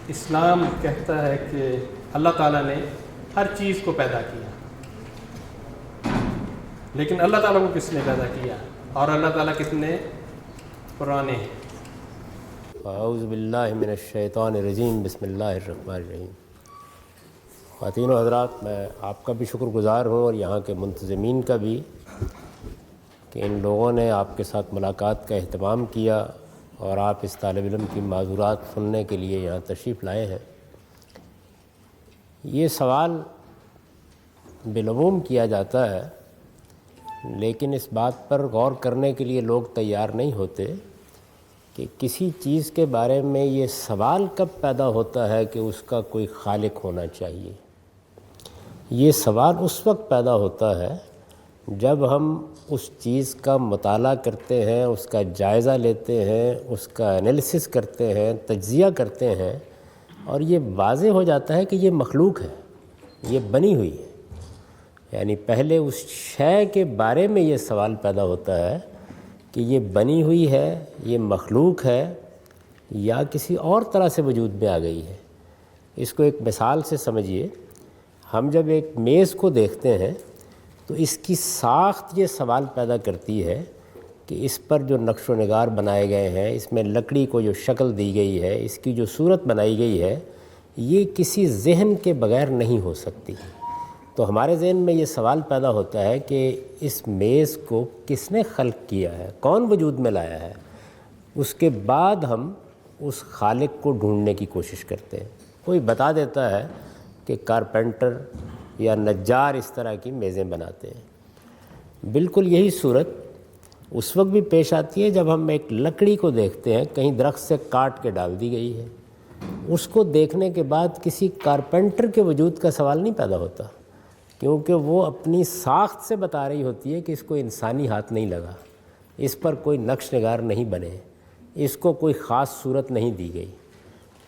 اسلام کہتا ہے کہ اللہ تعالیٰ نے ہر چیز کو پیدا کیا، لیکن اللہ تعالیٰ کو کس نے پیدا کیا اور اللہ تعالیٰ کتنے پرانے ہیں؟ اعوذ باللہ من الشیطان الرجیم، بسم اللہ الرحمن الرحیم۔ خواتین و حضرات، میں آپ کا بھی شکر گزار ہوں اور یہاں کے منتظمین کا بھی کہ ان لوگوں نے آپ کے ساتھ ملاقات کا اہتمام کیا اور آپ اس طالب علم کی معذورات سننے کے لیے یہاں تشریف لائے ہیں۔ یہ سوال بالعموم کیا جاتا ہے، لیکن اس بات پر غور کرنے کے لیے لوگ تیار نہیں ہوتے کہ کسی چیز کے بارے میں یہ سوال کب پیدا ہوتا ہے کہ اس کا کوئی خالق ہونا چاہیے۔ یہ سوال اس وقت پیدا ہوتا ہے جب ہم اس چیز کا مطالعہ کرتے ہیں، اس کا جائزہ لیتے ہیں، اس کا انالیسس کرتے ہیں، تجزیہ کرتے ہیں، اور یہ واضح ہو جاتا ہے کہ یہ مخلوق ہے، یہ بنی ہوئی ہے۔ یعنی پہلے اس شے کے بارے میں یہ سوال پیدا ہوتا ہے کہ یہ بنی ہوئی ہے، یہ مخلوق ہے یا کسی اور طرح سے وجود میں آ گئی ہے۔ اس کو ایک مثال سے سمجھیے۔ ہم جب ایک میز کو دیکھتے ہیں تو اس کی ساخت یہ سوال پیدا کرتی ہے کہ اس پر جو نقش و نگار بنائے گئے ہیں، اس میں لکڑی کو جو شکل دی گئی ہے، اس کی جو صورت بنائی گئی ہے، یہ کسی ذہن کے بغیر نہیں ہو سکتی۔ تو ہمارے ذہن میں یہ سوال پیدا ہوتا ہے کہ اس میز کو کس نے خلق کیا ہے، کون وجود میں لایا ہے۔ اس کے بعد ہم اس خالق کو ڈھونڈنے کی کوشش کرتے ہیں۔ کوئی بتا دیتا ہے کہ کارپینٹر یا نجار اس طرح کی میزیں بناتے ہیں۔ بالکل یہی صورت اس وقت بھی پیش آتی ہے جب ہم ایک لکڑی کو دیکھتے ہیں، کہیں درخت سے کاٹ کے ڈال دی گئی ہے۔ اس کو دیکھنے کے بعد کسی کارپینٹر کے وجود کا سوال نہیں پیدا ہوتا، کیونکہ وہ اپنی ساخت سے بتا رہی ہوتی ہے کہ اس کو انسانی ہاتھ نہیں لگا، اس پر کوئی نقش نگار نہیں بنے، اس کو کوئی خاص صورت نہیں دی گئی۔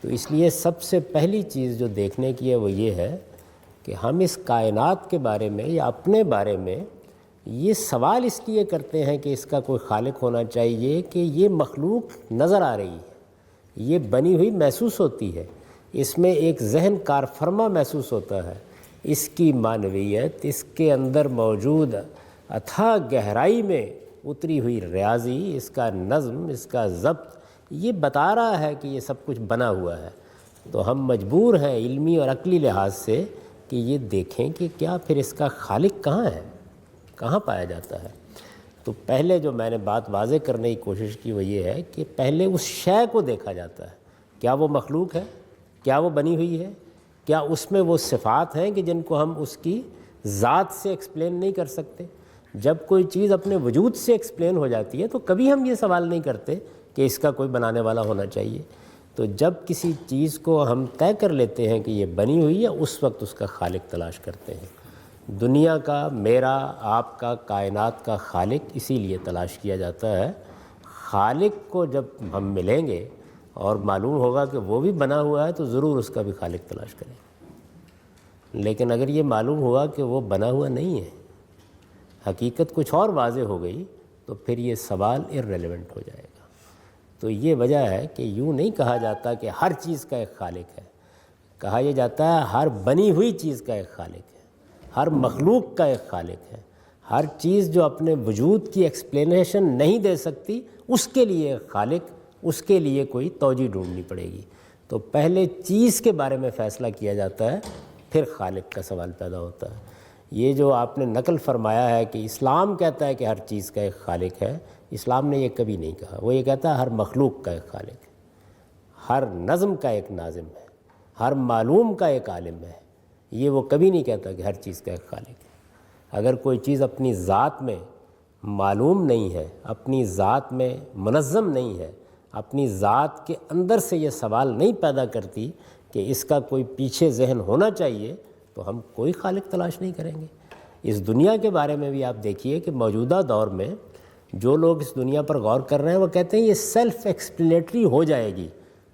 تو اس لیے سب سے پہلی چیز جو دیکھنے کی ہے وہ یہ ہے کہ ہم اس کائنات کے بارے میں یا اپنے بارے میں یہ سوال اس لیے کرتے ہیں کہ اس کا کوئی خالق ہونا چاہیے کہ یہ مخلوق نظر آ رہی ہے، یہ بنی ہوئی محسوس ہوتی ہے، اس میں ایک ذہن کار فرما محسوس ہوتا ہے، اس کی معنویت، اس کے اندر موجود اتھاہ گہرائی میں اتری ہوئی ریاضی، اس کا نظم، اس کا ضبط، یہ بتا رہا ہے کہ یہ سب کچھ بنا ہوا ہے۔ تو ہم مجبور ہیں علمی اور عقلی لحاظ سے کہ یہ دیکھیں کہ کیا پھر اس کا خالق کہاں ہے، کہاں پایا جاتا ہے۔ تو پہلے جو میں نے بات واضح کرنے کی کوشش کی وہ یہ ہے کہ پہلے اس شے کو دیکھا جاتا ہے، کیا وہ مخلوق ہے، کیا وہ بنی ہوئی ہے، کیا اس میں وہ صفات ہیں کہ جن کو ہم اس کی ذات سے ایکسپلین نہیں کر سکتے۔ جب کوئی چیز اپنے وجود سے ایکسپلین ہو جاتی ہے تو کبھی ہم یہ سوال نہیں کرتے کہ اس کا کوئی بنانے والا ہونا چاہیے۔ تو جب کسی چیز کو ہم طے کر لیتے ہیں کہ یہ بنی ہوئی ہے، اس وقت اس کا خالق تلاش کرتے ہیں۔ دنیا کا، میرا، آپ کا، کائنات کا خالق اسی لیے تلاش کیا جاتا ہے۔ خالق کو جب ہم ملیں گے اور معلوم ہوگا کہ وہ بھی بنا ہوا ہے تو ضرور اس کا بھی خالق تلاش کریں گے۔ لیکن اگر یہ معلوم ہوا کہ وہ بنا ہوا نہیں ہے، حقیقت کچھ اور واضح ہو گئی، تو پھر یہ سوال irrelevant ہو جائے گا۔ تو یہ وجہ ہے کہ یوں نہیں کہا جاتا کہ ہر چیز کا ایک خالق ہے، کہا یہ جاتا ہے ہر بنی ہوئی چیز کا ایک خالق ہے، ہر مخلوق کا ایک خالق ہے۔ ہر چیز جو اپنے وجود کی ایکسپلینیشن نہیں دے سکتی، اس کے لیے ایک خالق، اس کے لیے کوئی توجہ ڈھونڈنی پڑے گی۔ تو پہلے چیز کے بارے میں فیصلہ کیا جاتا ہے، پھر خالق کا سوال پیدا ہوتا ہے۔ یہ جو آپ نے نقل فرمایا ہے کہ اسلام کہتا ہے کہ ہر چیز کا ایک خالق ہے، اسلام نے یہ کبھی نہیں کہا۔ وہ یہ کہتا ہے ہر مخلوق کا ایک خالق ہے، ہر نظم کا ایک ناظم ہے، ہر معلوم کا ایک عالم ہے۔ یہ وہ کبھی نہیں کہتا کہ ہر چیز کا ایک خالق ہے۔ اگر کوئی چیز اپنی ذات میں معلوم نہیں ہے، اپنی ذات میں منظم نہیں ہے، اپنی ذات کے اندر سے یہ سوال نہیں پیدا کرتی کہ اس کا کوئی پیچھے ذہن ہونا چاہیے، تو ہم کوئی خالق تلاش نہیں کریں گے۔ اس دنیا کے بارے میں بھی آپ دیکھیے کہ موجودہ دور میں جو لوگ اس دنیا پر غور کر رہے ہیں وہ کہتے ہیں یہ سیلف ایکسپلینیٹری ہو جائے گی،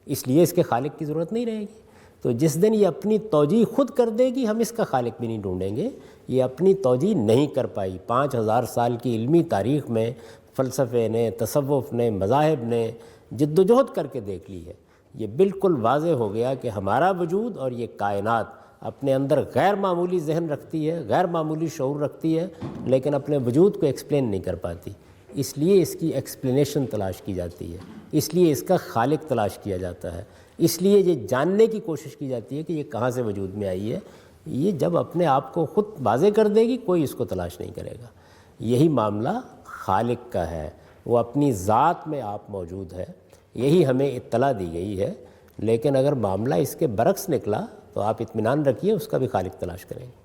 اس لیے اس کے خالق کی ضرورت نہیں رہے گی۔ تو جس دن یہ اپنی توجیہ خود کر دے گی، ہم اس کا خالق بھی نہیں ڈھونڈیں گے۔ یہ اپنی توجیہ نہیں کر پائی۔ 5000 سال کی علمی تاریخ میں فلسفے نے، تصوف نے، مذاہب نے جد و جہد کر کے دیکھ لی ہے، یہ بالکل واضح ہو گیا کہ ہمارا وجود اور یہ کائنات اپنے اندر غیر معمولی ذہن رکھتی ہے، غیر معمولی شعور رکھتی ہے، لیکن اپنے وجود کو ایکسپلین نہیں کر پاتی. اس لیے اس کی ایکسپلینیشن تلاش کی جاتی ہے، اس لیے اس کا خالق تلاش کیا جاتا ہے، اس لیے یہ جاننے کی کوشش کی جاتی ہے کہ یہ کہاں سے وجود میں آئی ہے. یہ جب اپنے آپ کو خود واضح کر دے گی کوئی اس کو تلاش نہیں کرے گا. یہی معاملہ خالق کا ہے، وہ اپنی ذات میں آپ موجود ہے، یہی ہمیں اطلاع دی گئی ہے. لیکن اگر معاملہ اس کے برعکس نکلا تو آپ اطمینان رکھیے اس کا بھی خالق تلاش کریں گے.